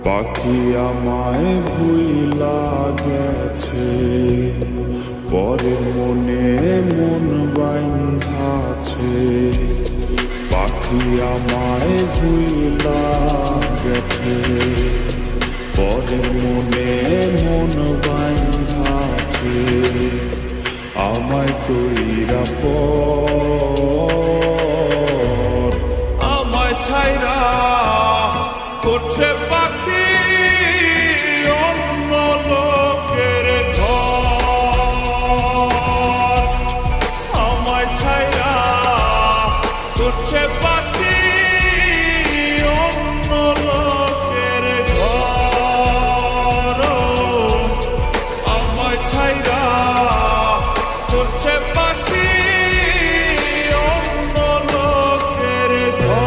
পাখি আমায় ভুইলা গেছে, পরের মনে মন বাইন্ধাছে। পাখি আমায় ভুইলা গেছে, পরের মনে মন বাইন্ধাছে। আমায় কইরা পর আমায় ছাইরা করছে পাখি অন্য লোকের ঘর। আমায় ছাইরা করছে পাখি অন্য লোকের ঘর। আমায় ছাইরা করছে পাখি অন্য লোকের ঘর।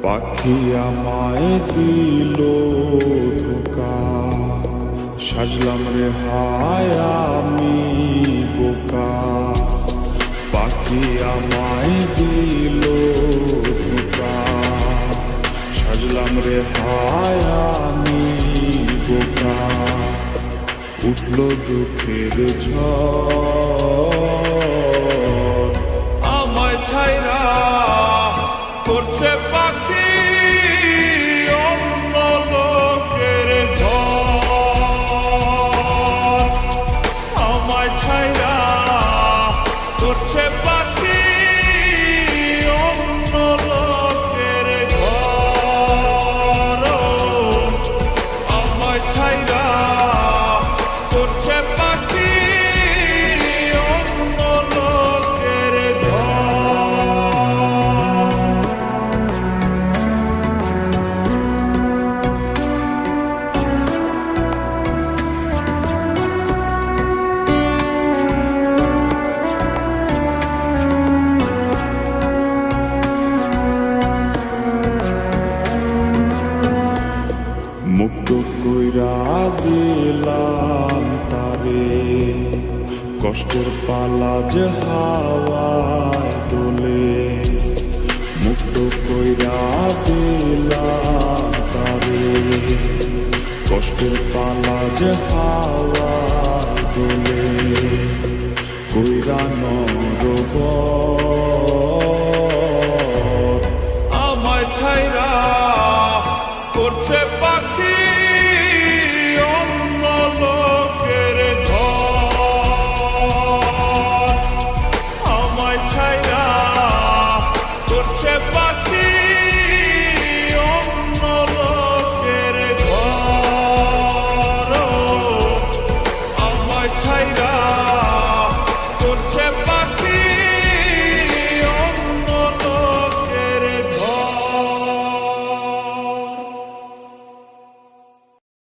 পাখি আমায় দিল ধোকা, সাজলাম রে হায় আমি বোকা। পাখি আমায় দিল ধোকা, সাজলাম রে হায় আমি বোকা। উঠল দুঃখের ঝড়, আমায় ছাইরা করছে পাখি অন্য লোকের ঘর। আমায় ছাইরা করছে পাখি অন্য লোকের ঘর। আমায় ছাইরা করছে পাখি অন্য লোকের ঘর। মুক্ত কইরা দিলাম তারে, কষ্টের পালা যে হাওয়ায় তোলে। মুক্ত কইরা দিলাম তারে, কষ্টের পালা যে হাওয়ায় তোলে। কইরা নরবর আমায় ছাইরা করছে